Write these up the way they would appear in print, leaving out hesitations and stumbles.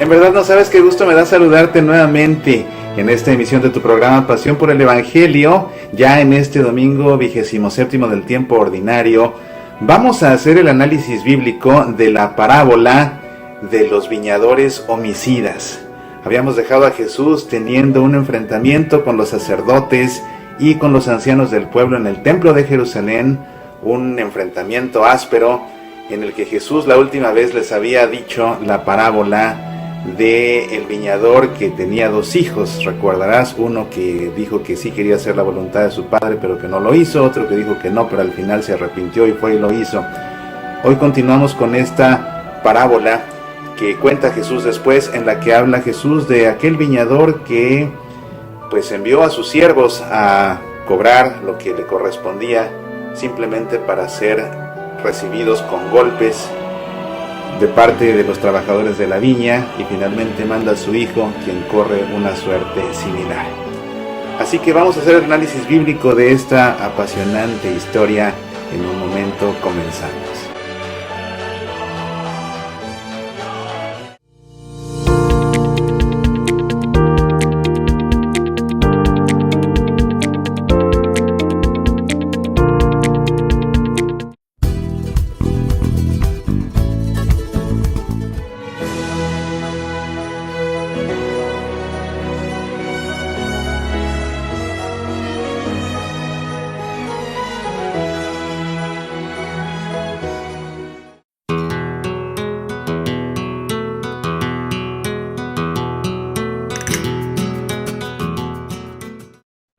En verdad no sabes qué gusto me da saludarte nuevamente en esta emisión de tu programa Pasión por el Evangelio. Ya en este domingo 27º del tiempo ordinario vamos a hacer el análisis bíblico de la parábola de los viñadores homicidas. Habíamos dejado a Jesús teniendo un enfrentamiento con los sacerdotes y con los ancianos del pueblo en el templo de Jerusalén, un enfrentamiento áspero en el que Jesús la última vez les había dicho la parábola de el viñador que tenía dos hijos. Recordarás, uno que dijo que sí quería hacer la voluntad de su padre pero que no lo hizo, otro que dijo que no pero al final se arrepintió y fue y lo hizo. Hoy continuamos con esta parábola que cuenta Jesús después, en la que habla Jesús de aquel viñador que pues envió a sus siervos a cobrar lo que le correspondía simplemente para ser recibidos con golpes de parte de los trabajadores de la viña, y finalmente manda a su hijo, quien corre una suerte similar. Así que vamos a hacer el análisis bíblico de esta apasionante historia. En un momento comenzamos.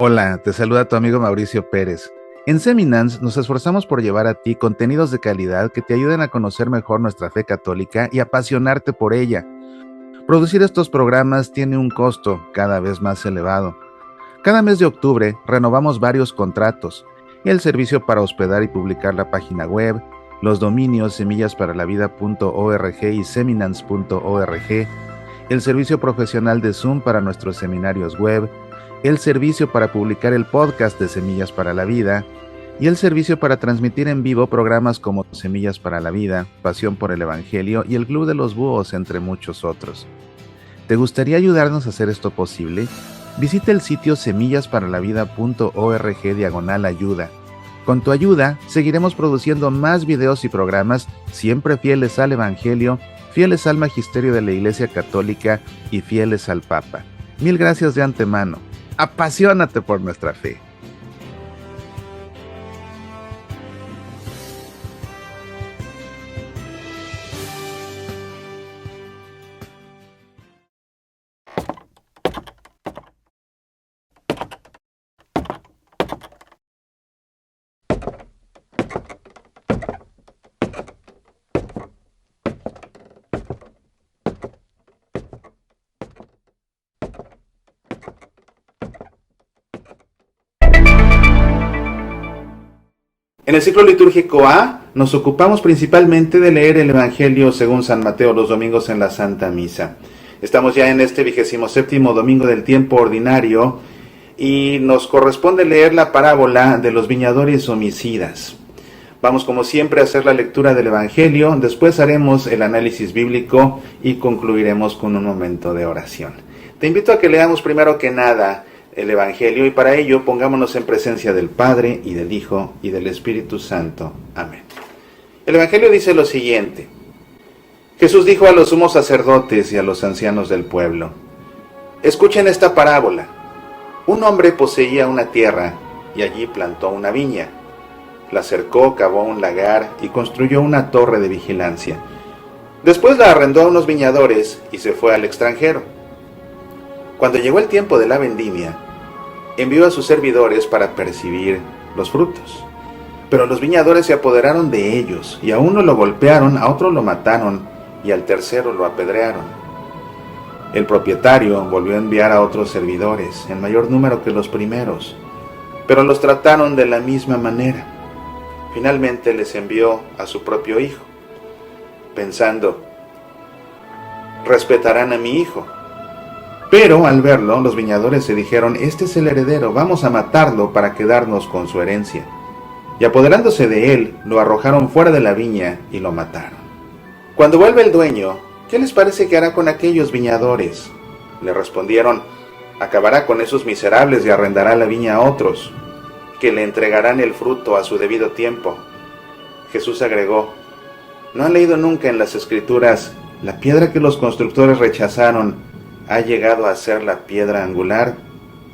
Hola, te saluda tu amigo Mauricio Pérez. En Seminans nos esforzamos por llevar a ti contenidos de calidad que te ayuden a conocer mejor nuestra fe católica y apasionarte por ella. Producir estos programas tiene un costo cada vez más elevado. Cada mes de octubre renovamos varios contratos: el servicio para hospedar y publicar la página web, los dominios semillasparalavida.org y seminans.org, el servicio profesional de Zoom para nuestros seminarios web, el servicio para publicar el podcast de Semillas para la Vida y el servicio para transmitir en vivo programas como Semillas para la Vida, Pasión por el Evangelio y el Club de los Búhos, entre muchos otros. ¿Te gustaría ayudarnos a hacer esto posible? Visita el sitio semillasparalavida.org/ayuda. Con tu ayuda, seguiremos produciendo más videos y programas siempre fieles al Evangelio, fieles al Magisterio de la Iglesia Católica y fieles al Papa. Mil gracias de antemano. Apasionate por nuestra fe. En el ciclo litúrgico A nos ocupamos principalmente de leer el Evangelio según San Mateo los domingos en la Santa Misa. Estamos ya en este 27º domingo del tiempo ordinario y nos corresponde leer la parábola de los viñadores homicidas. Vamos como siempre a hacer la lectura del Evangelio, después haremos el análisis bíblico y concluiremos con un momento de oración. Te invito a que leamos primero que nada el Evangelio y para ello pongámonos en presencia del Padre y del Hijo y del Espíritu Santo. Amén. El Evangelio dice lo siguiente: Jesús dijo a los sumos sacerdotes y a los ancianos del pueblo: escuchen esta parábola. Un hombre poseía una tierra y allí plantó una viña. La cercó, cavó un lagar y construyó una torre de vigilancia. Después la arrendó a unos viñadores y se fue al extranjero. Cuando llegó el tiempo de la vendimia, envió a sus servidores para percibir los frutos. Pero los viñadores se apoderaron de ellos, y a uno lo golpearon, a otro lo mataron, y al tercero lo apedrearon. El propietario volvió a enviar a otros servidores, en mayor número que los primeros, pero los trataron de la misma manera. Finalmente les envió a su propio hijo, pensando: respetarán a mi hijo. Pero al verlo, los viñadores se dijeron: este es el heredero, vamos a matarlo para quedarnos con su herencia. Y apoderándose de él, lo arrojaron fuera de la viña y lo mataron. Cuando vuelve el dueño, ¿qué les parece que hará con aquellos viñadores? Le respondieron: acabará con esos miserables y arrendará la viña a otros, que le entregarán el fruto a su debido tiempo. Jesús agregó: ¿no han leído nunca en las Escrituras: la piedra que los constructores rechazaron ha llegado a ser la piedra angular?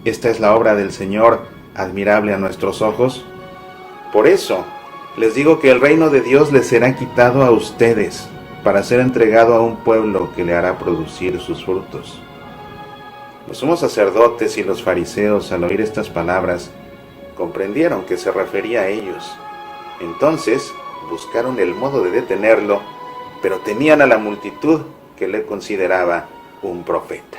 Esta es la obra del Señor, admirable a nuestros ojos. Por eso les digo que el reino de Dios les será quitado a ustedes, para ser entregado a un pueblo que le hará producir sus frutos. Los sumos sacerdotes y los fariseos, al oír estas palabras, comprendieron que se refería a ellos. Entonces buscaron el modo de detenerlo, pero temían a la multitud, que le consideraba un profeta.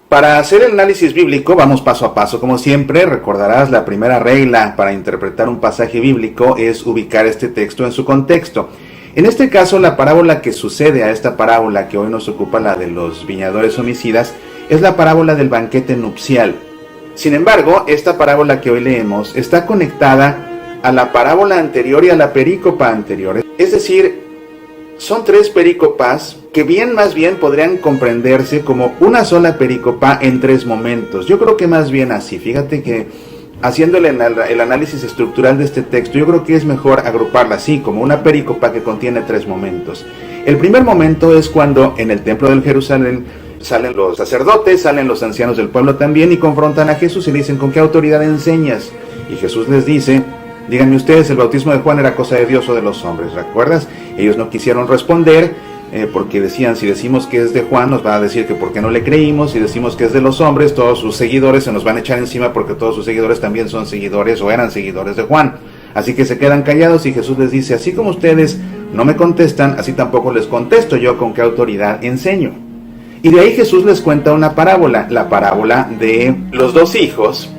Para hacer el análisis bíblico vamos paso a paso. Como siempre, recordarás, la primera regla para interpretar un pasaje bíblico es ubicar este texto en su contexto. En este caso, la parábola que sucede a esta parábola que hoy nos ocupa, la de los viñadores homicidas, es la parábola del banquete nupcial. Sin embargo, esta parábola que hoy leemos está conectada a la parábola anterior y a la perícopa anterior. Es decir, son tres perícopas que más bien podrían comprenderse como una sola perícopa en tres momentos. Yo creo que más bien así. Fíjate que haciéndole el análisis estructural de este texto, yo creo que es mejor agruparla así, como una perícopa que contiene tres momentos. El primer momento es cuando en el templo del Jerusalén salen los sacerdotes, salen los ancianos del pueblo también y confrontan a Jesús y le dicen: ¿con qué autoridad enseñas? Y Jesús les dice: díganme ustedes, ¿el bautismo de Juan era cosa de Dios o de los hombres? ¿Recuerdas? Ellos no quisieron responder porque decían: si decimos que es de Juan, nos va a decir que por qué no le creímos. Si decimos que es de los hombres, todos sus seguidores se nos van a echar encima, porque todos sus seguidores también son seguidores o eran seguidores de Juan. Así que se quedan callados y Jesús les dice: así como ustedes no me contestan, así tampoco les contesto yo con qué autoridad enseño. Y de ahí Jesús les cuenta una parábola, la parábola de los dos hijos,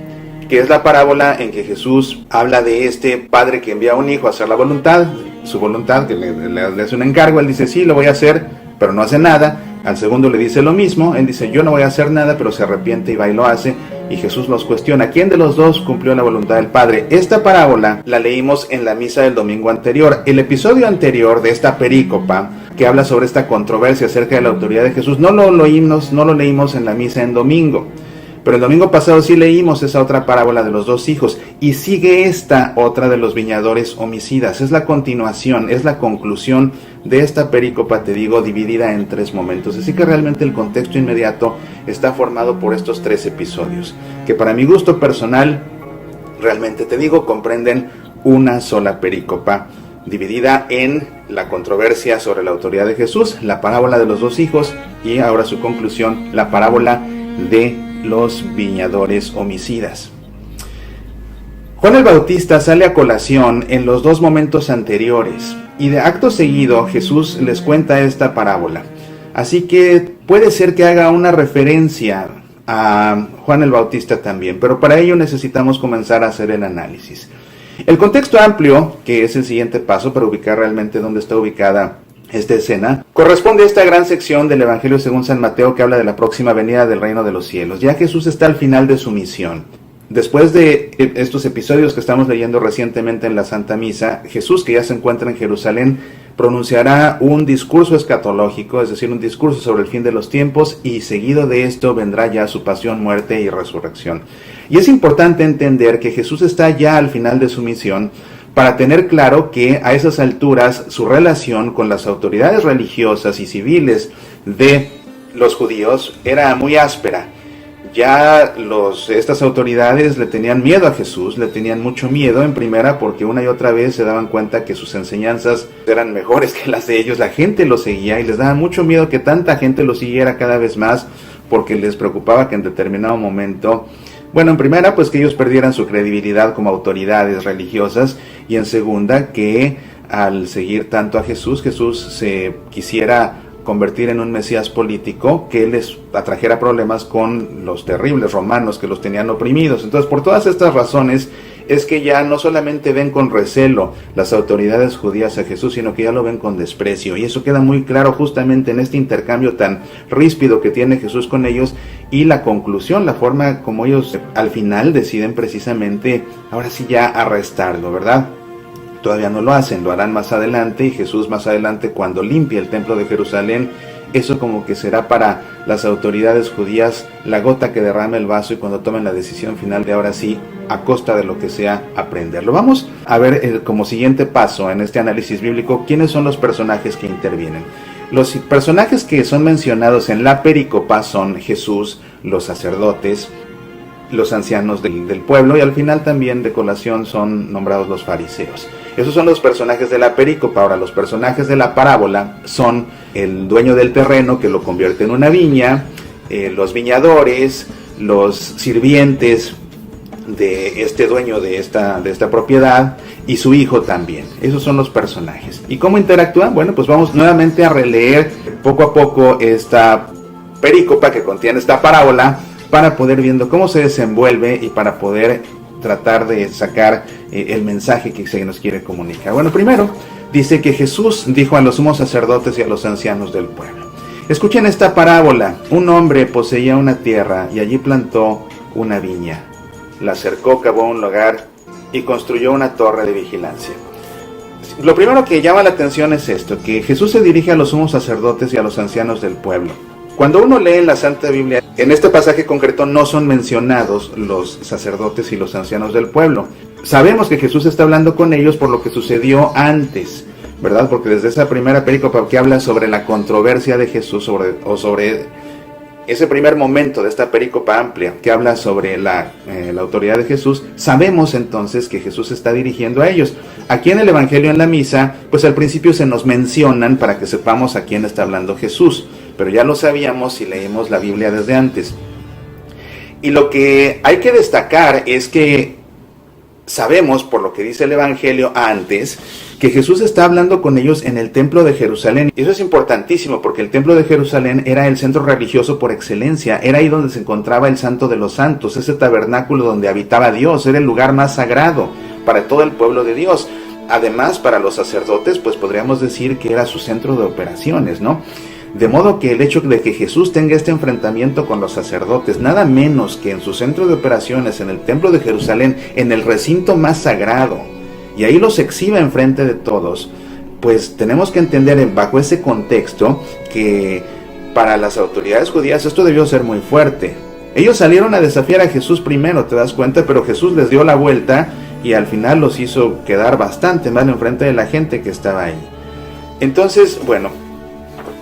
que es la parábola en que Jesús habla de este padre que envía a un hijo a hacer la voluntad, su voluntad, que le hace un encargo. Él dice: sí, lo voy a hacer, pero no hace nada. Al segundo le dice lo mismo, él dice: yo no voy a hacer nada, pero se arrepiente y va y lo hace. Y Jesús los cuestiona: ¿quién de los dos cumplió la voluntad del Padre? Esta parábola la leímos en la misa del domingo anterior. El episodio anterior de esta perícopa, que habla sobre esta controversia acerca de la autoridad de Jesús, no lo leímos en la misa en domingo. Pero el domingo pasado sí leímos esa otra parábola de los dos hijos, y sigue esta otra de los viñadores homicidas. Es la continuación, es la conclusión de esta perícopa, te digo, dividida en tres momentos. Así que realmente el contexto inmediato está formado por estos tres episodios, que para mi gusto personal, realmente te digo, comprenden una sola perícopa, dividida en la controversia sobre la autoridad de Jesús, la parábola de los dos hijos, y ahora su conclusión, la parábola de los viñadores homicidas. Juan el Bautista sale a colación en los dos momentos anteriores, y de acto seguido Jesús les cuenta esta parábola. Así que puede ser que haga una referencia a Juan el Bautista también, pero para ello necesitamos comenzar a hacer el análisis. El contexto amplio, que es el siguiente paso para ubicar realmente dónde está ubicada esta escena, corresponde a esta gran sección del Evangelio según San Mateo, que habla de la próxima venida del reino de los cielos. Ya Jesús está al final de su misión. Después de estos episodios que estamos leyendo recientemente en la Santa Misa, Jesús, que ya se encuentra en Jerusalén, pronunciará un discurso escatológico, es decir, un discurso sobre el fin de los tiempos, y seguido de esto vendrá ya su pasión, muerte y resurrección. Y es importante entender que Jesús está ya al final de su misión, para tener claro que a esas alturas su relación con las autoridades religiosas y civiles de los judíos era muy áspera. Ya estas autoridades le tenían miedo a Jesús, le tenían mucho miedo, en primera porque una y otra vez se daban cuenta que sus enseñanzas eran mejores que las de ellos. La gente lo seguía y les daba mucho miedo que tanta gente lo siguiera cada vez más, porque les preocupaba que en determinado momento, bueno, en primera, pues que ellos perdieran su credibilidad como autoridades religiosas, y en segunda, que al seguir tanto a Jesús, Jesús se quisiera convertir en un Mesías político que les atrajera problemas con los terribles romanos que los tenían oprimidos. Entonces, por todas estas razones, es que ya no solamente ven con recelo las autoridades judías a Jesús, sino que ya lo ven con desprecio. Y eso queda muy claro justamente en este intercambio tan ríspido que tiene Jesús con ellos, y la conclusión, la forma como ellos al final deciden precisamente, ahora sí ya arrestarlo, ¿verdad? Todavía no lo hacen, lo harán más adelante, y Jesús más adelante, cuando limpie el templo de Jerusalén, eso como que será para las autoridades judías la gota que derrame el vaso, y cuando tomen la decisión final de ahora sí, a costa de lo que sea, aprenderlo. Vamos a ver como siguiente paso en este análisis bíblico quiénes son los personajes que intervienen. Los personajes que son mencionados en la pericopa son Jesús, los sacerdotes, los ancianos del pueblo, y al final también de colación son nombrados los fariseos. Esos son los personajes de la pericopa. Ahora, los personajes de la parábola son el dueño del terreno que lo convierte en una viña, los viñadores, los sirvientes de este dueño de esta propiedad y su hijo también. Esos son los personajes. ¿Y cómo interactúan? Bueno, pues vamos nuevamente a releer poco a poco esta pericopa que contiene esta parábola, para poder viendo cómo se desenvuelve y para poder tratar de sacar el mensaje que se nos quiere comunicar. Bueno, primero dice que Jesús dijo a los sumos sacerdotes y a los ancianos del pueblo: escuchen esta parábola. Un hombre poseía una tierra y allí plantó una viña, la cercó, cavó un lugar y construyó una torre de vigilancia. Lo primero que llama la atención es esto, que Jesús se dirige a los sumos sacerdotes y a los ancianos del pueblo. Cuando uno lee en la Santa Biblia, en este pasaje concreto no son mencionados los sacerdotes y los ancianos del pueblo. Sabemos que Jesús está hablando con ellos por lo que sucedió antes, ¿verdad? Porque desde esa primera pericopa que habla sobre la controversia de Jesús, sobre ese primer momento de esta pericopa amplia que habla sobre la autoridad de Jesús, sabemos entonces que Jesús se está dirigiendo a ellos. Aquí en el Evangelio, en la misa, pues al principio se nos mencionan para que sepamos a quién está hablando Jesús, pero ya lo sabíamos si leímos la Biblia desde antes. Y lo que hay que destacar es que sabemos, por lo que dice el Evangelio antes, que Jesús está hablando con ellos en el templo de Jerusalén. Y eso es importantísimo, porque el templo de Jerusalén era el centro religioso por excelencia. Era ahí donde se encontraba el Santo de los Santos, ese tabernáculo donde habitaba Dios. Era el lugar más sagrado para todo el pueblo de Dios. Además, para los sacerdotes, pues podríamos decir que era su centro de operaciones, ¿no? De modo que el hecho de que Jesús tenga este enfrentamiento con los sacerdotes, nada menos que en su centro de operaciones, en el templo de Jerusalén, en el recinto más sagrado, y ahí los exhibe enfrente de todos, pues tenemos que entender bajo ese contexto que para las autoridades judías esto debió ser muy fuerte. Ellos salieron a desafiar a Jesús primero, te das cuenta, pero Jesús les dio la vuelta y al final los hizo quedar bastante mal enfrente de la gente que estaba ahí. Entonces, bueno,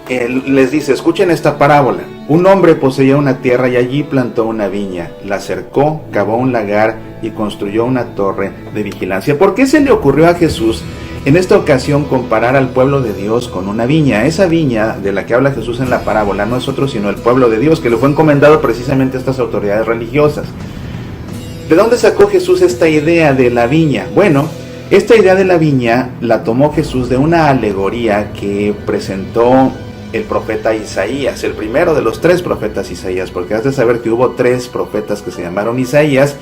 él les dice: escuchen esta parábola. Un hombre poseía una tierra y allí plantó una viña, la cercó, cavó un lagar y construyó una torre de vigilancia. ¿Por qué se le ocurrió a Jesús en esta ocasión comparar al pueblo de Dios con una viña? Esa viña de la que habla Jesús en la parábola no es otro sino el pueblo de Dios, que le fue encomendado precisamente a estas autoridades religiosas. ¿De dónde sacó Jesús esta idea de la viña? Bueno, esta idea de la viña la tomó Jesús de una alegoría que presentó el profeta Isaías, el primero de los 3 profetas Isaías, porque has de saber que hubo 3 profetas que se llamaron Isaías,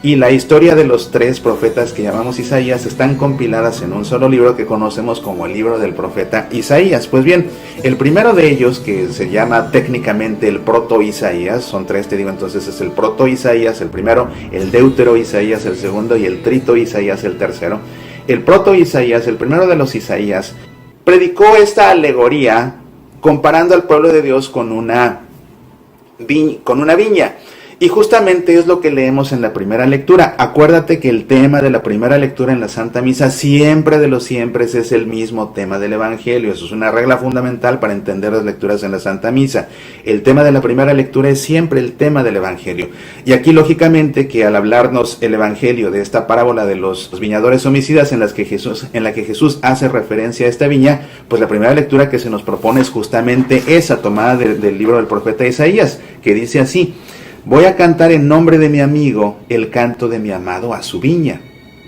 y la historia de los 3 profetas que llamamos Isaías están compiladas en un solo libro que conocemos como el libro del profeta Isaías. Pues bien, el primero de ellos, que se llama técnicamente el proto-Isaías, son 3, te digo, entonces es el proto-Isaías, el primero, el deutero-Isaías, el segundo, y el trito-Isaías, el tercero. El proto-Isaías, el primero de los Isaías, predicó esta alegoría comparando al pueblo de Dios con una viña. Y justamente es lo que leemos en la primera lectura. Acuérdate que el tema de la primera lectura en la Santa Misa siempre de los siempre es el mismo tema del Evangelio. Eso es una regla fundamental para entender las lecturas en la Santa Misa. El tema de la primera lectura es siempre el tema del Evangelio. Y aquí lógicamente que al hablarnos el Evangelio de esta parábola de los viñadores homicidas en la que Jesús hace referencia a esta viña, pues la primera lectura que se nos propone es justamente esa, tomada del libro del profeta Isaías, que dice así: voy a cantar en nombre de mi amigo el canto de mi amado a su viña.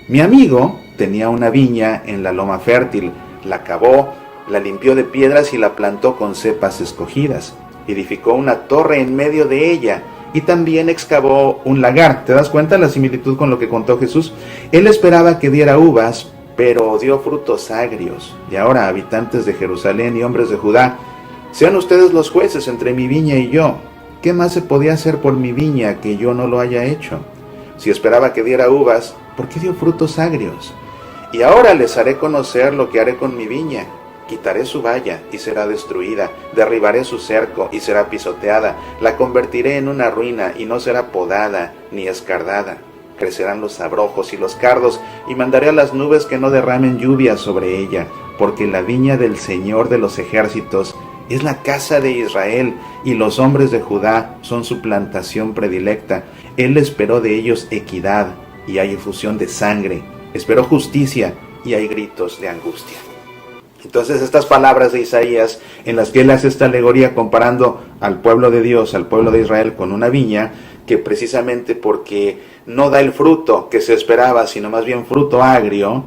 Mi amigo tenía una viña en la loma fértil, la cavó, la limpió de piedras y la plantó con cepas escogidas. Edificó una torre en medio de ella y también excavó un lagar. ¿Te das cuenta la similitud con lo que contó Jesús? Él esperaba que diera uvas, pero dio frutos agrios. Y ahora, habitantes de Jerusalén y hombres de Judá, sean ustedes los jueces entre mi viña y yo. ¿Qué más se podía hacer por mi viña que yo no lo haya hecho? Si esperaba que diera uvas, ¿por qué dio frutos agrios? Y ahora les haré conocer lo que haré con mi viña. Quitaré su valla y será destruida, derribaré su cerco y será pisoteada, la convertiré en una ruina y no será podada ni escardada. Crecerán los abrojos y los cardos, y mandaré a las nubes que no derramen lluvia sobre ella, porque la viña del Señor de los ejércitos es la casa de Israel, y los hombres de Judá son su plantación predilecta. Él esperó de ellos equidad, y hay efusión de sangre. Esperó justicia, y hay gritos de angustia. Entonces estas palabras de Isaías, en las que él hace esta alegoría comparando al pueblo de Dios, al pueblo de Israel, con una viña, que precisamente porque no da el fruto que se esperaba, sino más bien fruto agrio,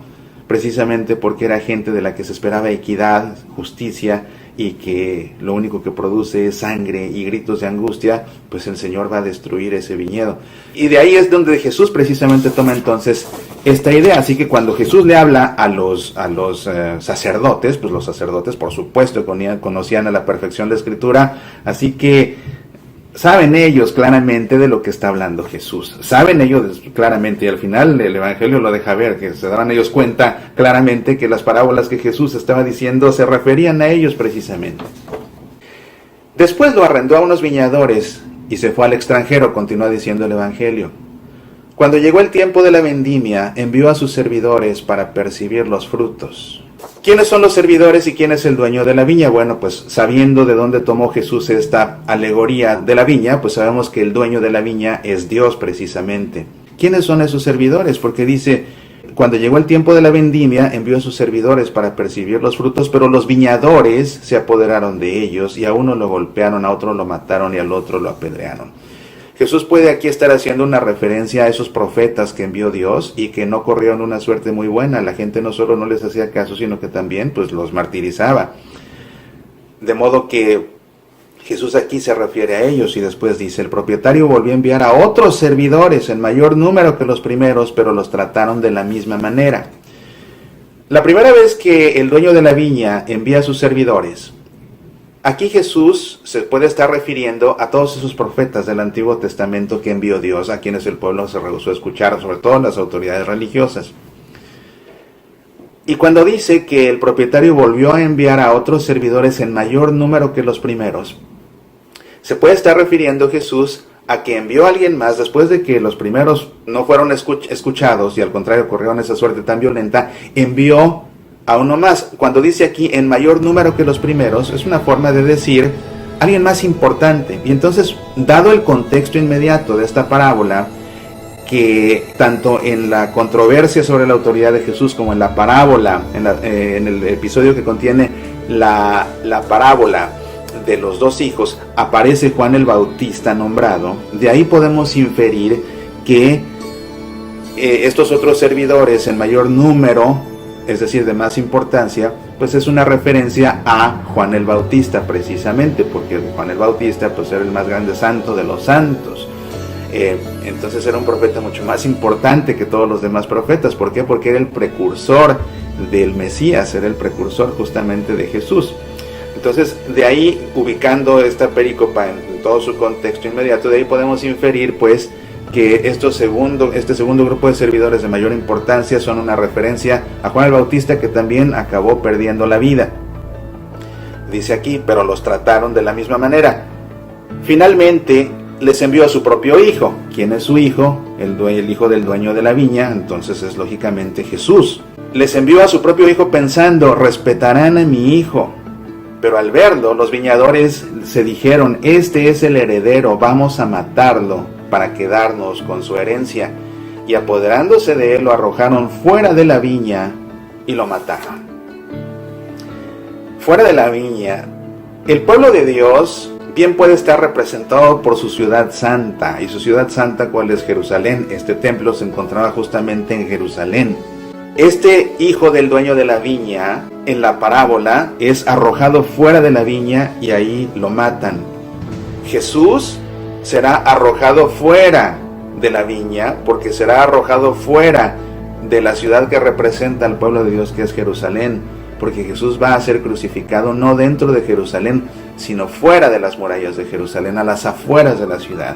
precisamente porque era gente de la que se esperaba equidad, justicia, y que lo único que produce es sangre y gritos de angustia, pues el Señor va a destruir ese viñedo. Y de ahí es donde Jesús precisamente toma entonces esta idea. Así que cuando Jesús le habla a los sacerdotes, pues los sacerdotes por supuesto conocían a la perfección la Escritura, así que saben ellos claramente de lo que está hablando Jesús. Saben ellos claramente, y al final el Evangelio lo deja ver, que se darán ellos cuenta claramente que las parábolas que Jesús estaba diciendo se referían a ellos precisamente. Después lo arrendó a unos viñadores y se fue al extranjero, continúa diciendo el Evangelio. Cuando llegó el tiempo de la vendimia, envió a sus servidores para percibir los frutos. ¿Quiénes son los servidores y quién es el dueño de la viña? Bueno, pues sabiendo de dónde tomó Jesús esta alegoría de la viña, pues sabemos que el dueño de la viña es Dios precisamente. ¿Quiénes son esos servidores? Porque dice, cuando llegó el tiempo de la vendimia, envió a sus servidores para percibir los frutos, pero los viñadores se apoderaron de ellos y a uno lo golpearon, a otro lo mataron y al otro lo apedrearon. Jesús puede aquí estar haciendo una referencia a esos profetas que envió Dios y que no corrieron una suerte muy buena. La gente no solo no les hacía caso, sino que también pues los martirizaba. De modo que Jesús aquí se refiere a ellos y después dice, el propietario volvió a enviar a otros servidores en mayor número que los primeros, pero los trataron de la misma manera. La primera vez que el dueño de la viña envía a sus servidores, aquí Jesús se puede estar refiriendo a todos esos profetas del Antiguo Testamento que envió Dios, a quienes el pueblo se rehusó a escuchar, sobre todo las autoridades religiosas. Y cuando dice que el propietario volvió a enviar a otros servidores en mayor número que los primeros, se puede estar refiriendo Jesús a que envió a alguien más después de que los primeros no fueron escuchados y al contrario corrieron esa suerte tan violenta, envió a uno más. Cuando dice aquí en mayor número que los primeros, es una forma de decir alguien más importante. Y entonces, dado el contexto inmediato de esta parábola, que tanto en la controversia sobre la autoridad de Jesús como en la parábola, en el episodio que contiene la parábola de los dos hijos, aparece Juan el Bautista nombrado, de ahí podemos inferir que estos otros servidores en mayor número, es decir, de más importancia, pues es una referencia a Juan el Bautista precisamente, porque Juan el Bautista pues era el más grande santo de los santos. Entonces era un profeta mucho más importante que todos los demás profetas. ¿Por qué? Porque era el precursor del Mesías, era el precursor justamente de Jesús. Entonces, de ahí, ubicando esta perícopa en todo su contexto inmediato, de ahí podemos inferir pues que este segundo grupo de servidores de mayor importancia son una referencia a Juan el Bautista, que también acabó perdiendo la vida. Dice aquí, pero los trataron de la misma manera. Finalmente, les envió a su propio hijo. ¿Quién es su hijo? El hijo del dueño de la viña, entonces es lógicamente Jesús. Les envió a su propio hijo pensando, respetarán a mi hijo. Pero al verlo, los viñadores se dijeron, este es el heredero, vamos a matarlo para quedarnos con su herencia. Y apoderándose de él, lo arrojaron fuera de la viña y lo mataron. Fuera de la viña, el pueblo de Dios bien puede estar representado por su ciudad santa. ¿Y su ciudad santa cuál es? Jerusalén. Este templo se encontraba justamente en Jerusalén. Este hijo del dueño de la viña, en la parábola, es arrojado fuera de la viña y ahí lo matan. Jesús será arrojado fuera de la viña, porque será arrojado fuera de la ciudad que representa al pueblo de Dios, que es Jerusalén, porque Jesús va a ser crucificado no dentro de Jerusalén, sino fuera de las murallas de Jerusalén, a las afueras de la ciudad.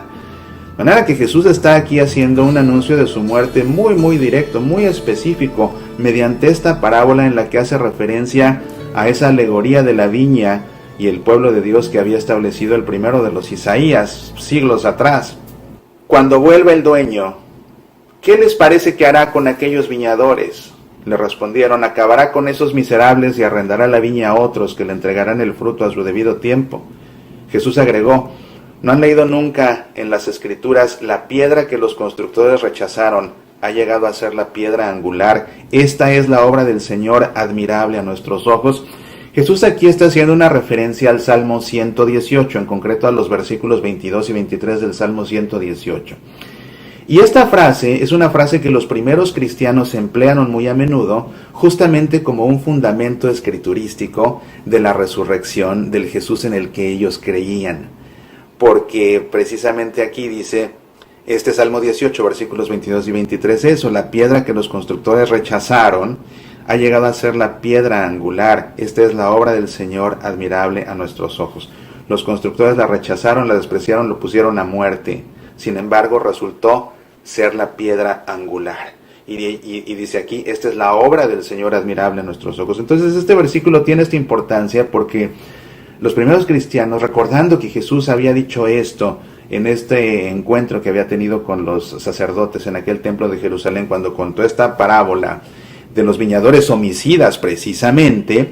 De manera que Jesús está aquí haciendo un anuncio de su muerte muy directo, muy específico, mediante esta parábola en la que hace referencia a esa alegoría de la viña y el pueblo de Dios que había establecido el primero de los Isaías, siglos atrás. Cuando vuelva el dueño, ¿qué les parece que hará con aquellos viñadores? Le respondieron: acabará con esos miserables y arrendará la viña a otros que le entregarán el fruto a su debido tiempo. Jesús agregó: ¿no han leído nunca en las Escrituras: la piedra que los constructores rechazaron ha llegado a ser la piedra angular? Esta es la obra del Señor, admirable a nuestros ojos. Jesús aquí está haciendo una referencia al Salmo 118, en concreto a los versículos 22 y 23 del Salmo 118. Y esta frase es una frase que los primeros cristianos emplearon muy a menudo, justamente como un fundamento escriturístico de la resurrección del Jesús en el que ellos creían. Porque precisamente aquí dice este Salmo 18, versículos 22 y 23, eso: la piedra que los constructores rechazaron ha llegado a ser la piedra angular. Esta es la obra del Señor, admirable a nuestros ojos. Los constructores la rechazaron, la despreciaron, lo pusieron a muerte. Sin embargo, resultó ser la piedra angular. Y dice aquí: esta es la obra del Señor, admirable a nuestros ojos. Entonces este versículo tiene esta importancia porque los primeros cristianos, recordando que Jesús había dicho esto en este encuentro que había tenido con los sacerdotes en aquel templo de Jerusalén, cuando contó esta parábola de los viñadores homicidas precisamente,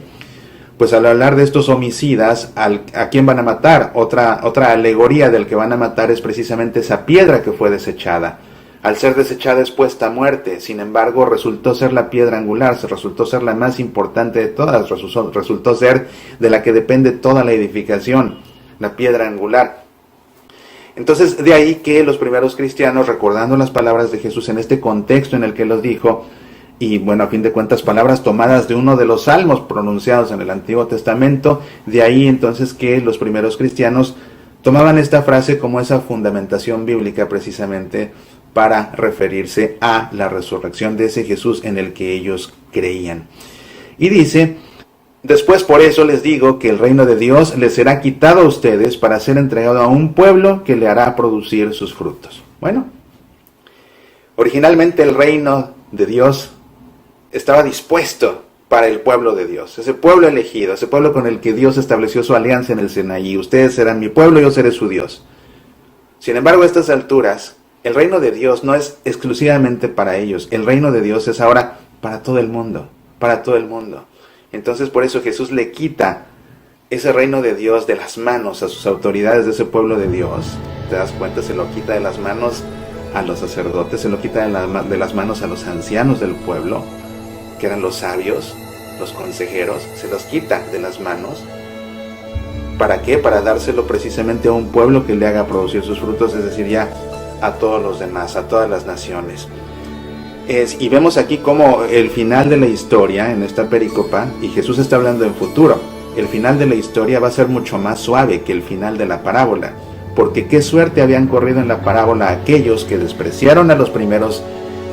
pues al hablar de estos homicidas, ¿a quién van a matar? Otra alegoría del que van a matar es precisamente esa piedra que fue desechada. Al ser desechada es puesta a muerte. Sin embargo, resultó ser la piedra angular, resultó ser la más importante de todas, resultó ser de la que depende toda la edificación, la piedra angular. Entonces, de ahí que los primeros cristianos, recordando las palabras de Jesús en este contexto en el que los dijo, y bueno, a fin de cuentas, palabras tomadas de uno de los salmos pronunciados en el Antiguo Testamento, de ahí entonces que los primeros cristianos tomaban esta frase como esa fundamentación bíblica precisamente para referirse a la resurrección de ese Jesús en el que ellos creían. Y dice: después por eso les digo que el reino de Dios les será quitado a ustedes para ser entregado a un pueblo que le hará producir sus frutos. Bueno, originalmente el reino de Dios estaba dispuesto para el pueblo de Dios, ese pueblo elegido, ese pueblo con el que Dios estableció su alianza en el Sinaí. Ustedes serán mi pueblo, yo seré su Dios. Sin embargo, a estas alturas, el reino de Dios no es exclusivamente para ellos. El reino de Dios es ahora para todo el mundo, para todo el mundo. Entonces, por eso Jesús le quita ese reino de Dios de las manos a sus autoridades de ese pueblo de Dios. ¿Te das cuenta? Se lo quita de las manos a los sacerdotes, se lo quita de las manos a los ancianos del pueblo, que eran los sabios, los consejeros, se los quita de las manos. ¿Para qué? Para dárselo precisamente a un pueblo que le haga producir sus frutos, es decir, ya a todos los demás, a todas las naciones. Y vemos aquí como el final de la historia en esta perícopa, y Jesús está hablando en futuro, el final de la historia va a ser mucho más suave que el final de la parábola, porque qué suerte habían corrido en la parábola aquellos que despreciaron a los primeros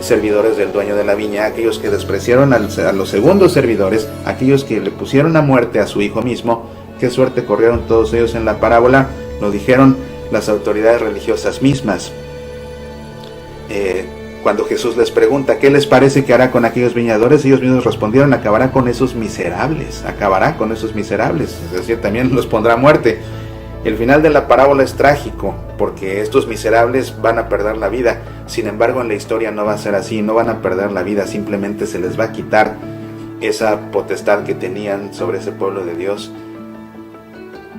servidores del dueño de la viña, aquellos que despreciaron a los segundos servidores, aquellos que le pusieron a muerte a su hijo mismo. Qué suerte corrieron todos ellos en la parábola, lo dijeron las autoridades religiosas mismas. Cuando Jesús les pregunta ¿qué les parece que hará con aquellos viñadores?, ellos mismos respondieron: acabará con esos miserables, acabará con esos miserables, es decir, también los pondrá a muerte. El final de la parábola es trágico, porque estos miserables van a perder la vida. Sin embargo, en la historia no va a ser así, no van a perder la vida, simplemente se les va a quitar esa potestad que tenían sobre ese pueblo de Dios,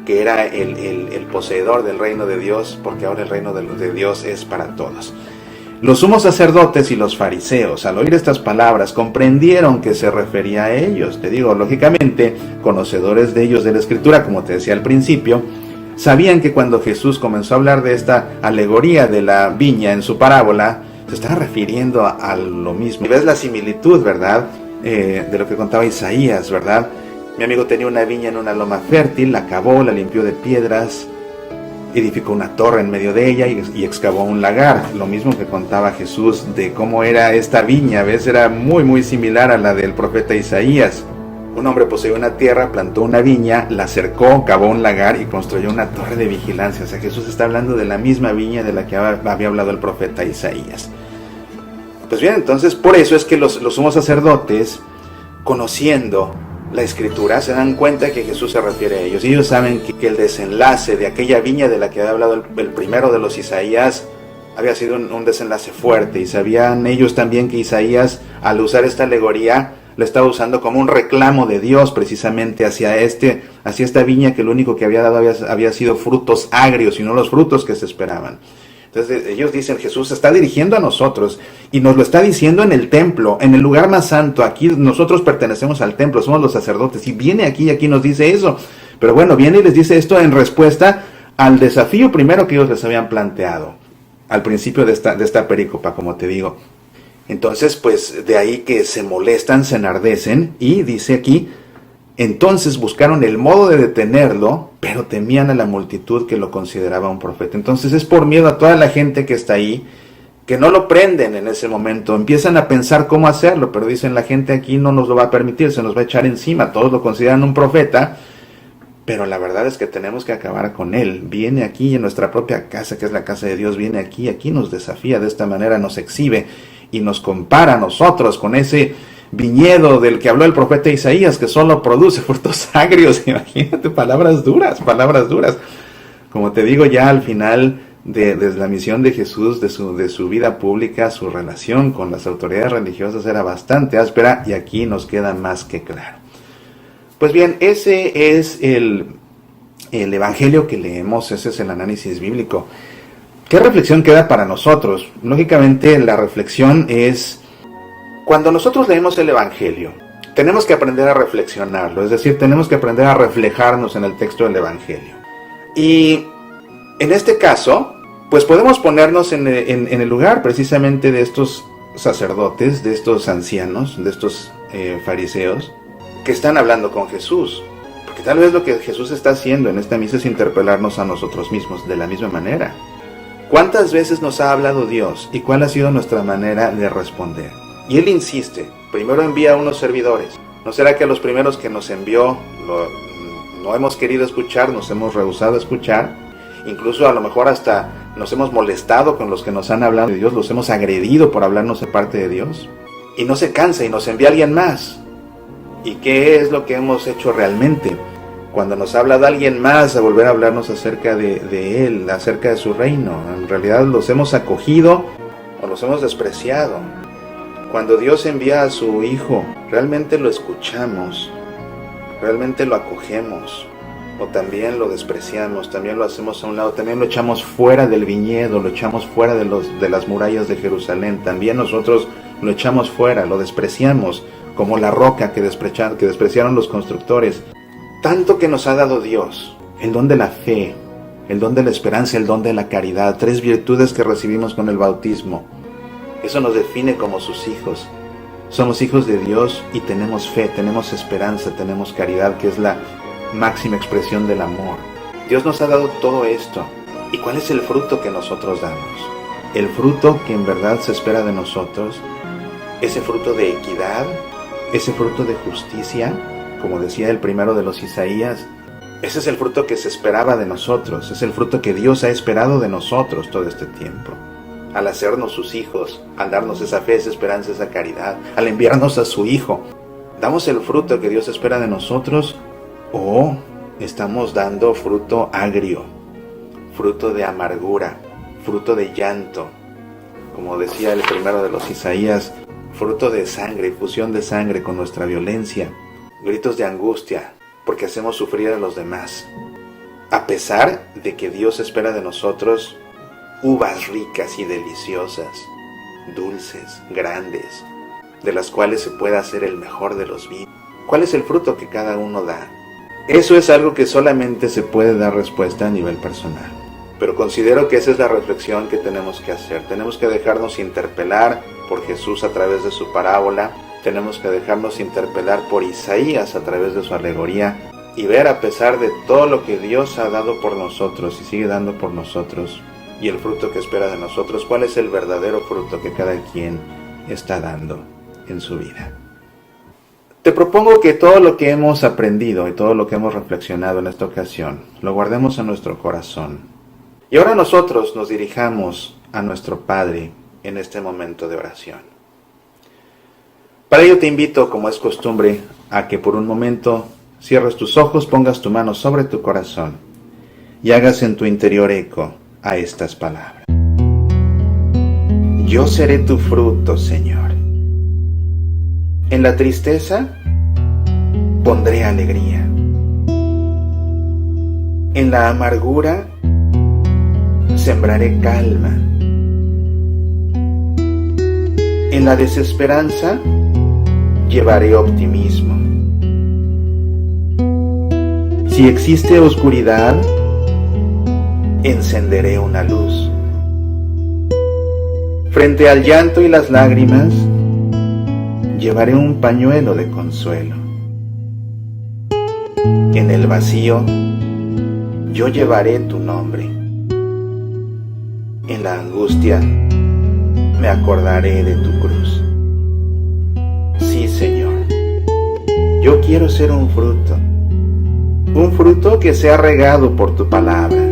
que era el poseedor del reino de Dios, porque ahora el reino de Dios es para todos. Los sumos sacerdotes y los fariseos, al oír estas palabras, comprendieron que se refería a ellos. Te digo, lógicamente, conocedores de ellos de la Escritura, como te decía al principio, sabían que cuando Jesús comenzó a hablar de esta alegoría de la viña en su parábola, se estaba refiriendo a lo mismo. Y ves la similitud, ¿verdad?, de lo que contaba Isaías, ¿verdad? Mi amigo tenía una viña en una loma fértil, la cavó, la limpió de piedras, edificó una torre en medio de ella y excavó un lagar. Lo mismo que contaba Jesús de cómo era esta viña, ¿ves? Era muy similar a la del profeta Isaías. Un hombre poseía una tierra, plantó una viña, la cercó, cavó un lagar y construyó una torre de vigilancia. O sea, Jesús está hablando de la misma viña de la que había hablado el profeta Isaías. Pues bien, entonces por eso es que los sumos sacerdotes, conociendo la Escritura, se dan cuenta que Jesús se refiere a ellos. Y ellos saben que el desenlace de aquella viña de la que había hablado el primero de los Isaías había sido un desenlace fuerte. Y sabían ellos también que Isaías, al usar esta alegoría, la estaba usando como un reclamo de Dios precisamente hacia esta viña que lo único que había dado había sido frutos agrios y no los frutos que se esperaban. Entonces ellos dicen, Jesús se está dirigiendo a nosotros y nos lo está diciendo en el templo, en el lugar más santo. Aquí nosotros pertenecemos al templo, somos los sacerdotes, y viene aquí y aquí nos dice eso. Pero bueno, viene y les dice esto en respuesta al desafío primero que ellos les habían planteado al principio de esta perícopa, como te digo. Entonces, pues de ahí que se molestan, se enardecen, y dice aquí, entonces buscaron el modo de detenerlo, pero temían a la multitud que lo consideraba un profeta. Entonces es por miedo a toda la gente que está ahí, que no lo prenden en ese momento. Empiezan a pensar cómo hacerlo, pero dicen, la gente aquí no nos lo va a permitir, se nos va a echar encima, todos lo consideran un profeta, pero la verdad es que tenemos que acabar con él. Viene aquí en nuestra propia casa, que es la casa de Dios, viene aquí nos desafía, de esta manera nos exhibe y nos compara a nosotros con ese viñedo del que habló el profeta Isaías, que solo produce frutos agrios. Imagínate, palabras duras. Como te digo, ya al final de la misión de Jesús, de su vida pública, su relación con las autoridades religiosas era bastante áspera, y aquí nos queda más que claro. Pues bien, ese es el evangelio que leemos, ese es el análisis bíblico. ¿Qué reflexión queda para nosotros? Lógicamente la reflexión es, cuando nosotros leemos el evangelio, tenemos que aprender a reflexionarlo, es decir, tenemos que aprender a reflejarnos en el texto del evangelio. Y en este caso, pues podemos ponernos en el lugar precisamente de estos sacerdotes, de estos ancianos, de estos fariseos, que están hablando con Jesús. Porque tal vez lo que Jesús está haciendo en esta misa es interpelarnos a nosotros mismos de la misma manera. ¿Cuántas veces nos ha hablado Dios y cuál ha sido nuestra manera de responder? Y Él insiste, primero envía a unos servidores. ¿No será que a los primeros que nos envió no hemos querido escuchar, nos hemos rehusado a escuchar? Incluso a lo mejor hasta nos hemos molestado con los que nos han hablado de Dios, los hemos agredido por hablarnos de parte de Dios. Y no se cansa y nos envía a alguien más. ¿Y qué es lo que hemos hecho realmente? Cuando nos ha hablado alguien más a volver a hablarnos acerca de Él, acerca de su reino, en realidad los hemos acogido o los hemos despreciado. Cuando Dios envía a su Hijo, ¿realmente lo escuchamos? ¿Realmente lo acogemos? ¿O también lo despreciamos? ¿También lo hacemos a un lado? ¿También lo echamos fuera del viñedo? ¿Lo echamos fuera de las murallas de Jerusalén? ¿También nosotros lo echamos fuera? ¿Lo despreciamos? Como la roca que despreciaron los constructores. Tanto que nos ha dado Dios, el don de la fe, el don de la esperanza, el don de la caridad, 3 virtudes que recibimos con el bautismo. Eso nos define como sus hijos. Somos hijos de Dios y tenemos fe, tenemos esperanza, tenemos caridad, que es la máxima expresión del amor. Dios nos ha dado todo esto. ¿Y cuál es el fruto que nosotros damos? El fruto que en verdad se espera de nosotros, ese fruto de equidad, ese fruto de justicia, como decía el primero de los Isaías, ese es el fruto que se esperaba de nosotros, es el fruto que Dios ha esperado de nosotros todo este tiempo. Al hacernos sus hijos, al darnos esa fe, esa esperanza, esa caridad, al enviarnos a su Hijo, ¿damos el fruto que Dios espera de nosotros o estamos dando fruto agrio, fruto de amargura, fruto de llanto? Como decía el primero de los Isaías, fruto de sangre, fusión de sangre con nuestra violencia, gritos de angustia, porque hacemos sufrir a los demás. A pesar de que Dios espera de nosotros uvas ricas y deliciosas, dulces, grandes, de las cuales se pueda hacer el mejor de los vinos. ¿Cuál es el fruto que cada uno da? Eso es algo que solamente se puede dar respuesta a nivel personal. Pero considero que esa es la reflexión que tenemos que hacer. Tenemos que dejarnos interpelar por Jesús a través de su parábola. Tenemos que dejarnos interpelar por Isaías a través de su alegoría. Y ver, a pesar de todo lo que Dios ha dado por nosotros y sigue dando por nosotros, y el fruto que espera de nosotros, cuál es el verdadero fruto que cada quien está dando en su vida. Te propongo que todo lo que hemos aprendido y todo lo que hemos reflexionado en esta ocasión, lo guardemos en nuestro corazón. Y ahora nosotros nos dirijamos a nuestro Padre en este momento de oración. Para ello te invito, como es costumbre, a que por un momento cierres tus ojos, pongas tu mano sobre tu corazón y hagas en tu interior eco a estas palabras. Yo seré tu fruto, Señor. En la tristeza pondré alegría. En la amargura sembraré calma. En la desesperanza llevaré optimismo. Si existe oscuridad, encenderé una luz. Frente al llanto y las lágrimas, llevaré un pañuelo de consuelo. En el vacío, yo llevaré tu nombre. En la angustia, me acordaré de tu cruz. Sí, Señor, yo quiero ser un fruto que sea regado por tu palabra,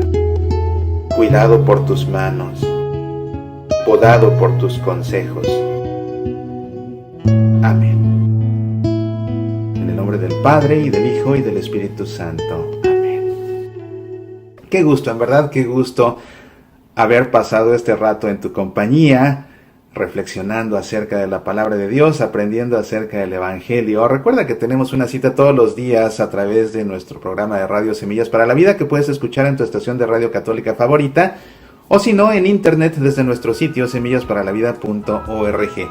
cuidado por tus manos, podado por tus consejos. Amén. En el nombre del Padre, y del Hijo, y del Espíritu Santo. Amén. Qué gusto, en verdad, qué gusto haber pasado este rato en tu compañía, reflexionando acerca de la palabra de Dios, aprendiendo acerca del Evangelio. Recuerda que tenemos una cita todos los días a través de nuestro programa de radio Semillas para la Vida, que puedes escuchar en tu estación de radio católica favorita, o si no, en internet desde nuestro sitio semillasparalavida.org.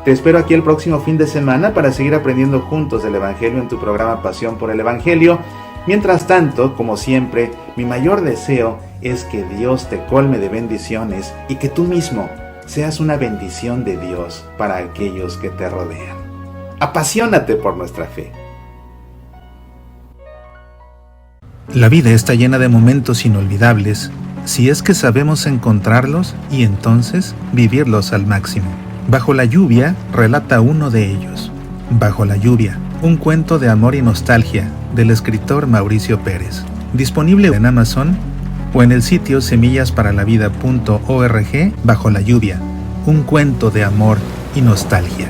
Te espero aquí el próximo fin de semana para seguir aprendiendo juntos del Evangelio en tu programa Pasión por el Evangelio. Mientras tanto, como siempre, mi mayor deseo es que Dios te colme de bendiciones y que tú mismo seas una bendición de Dios para aquellos que te rodean. Apasionate por nuestra fe. La vida está llena de momentos inolvidables si es que sabemos encontrarlos y entonces vivirlos al máximo. Bajo la lluvia relata uno de ellos. Bajo la lluvia, un cuento de amor y nostalgia del escritor Mauricio Pérez. Disponible en Amazon o en el sitio semillasparalavida.org. Bajo la lluvia, un cuento de amor y nostalgia.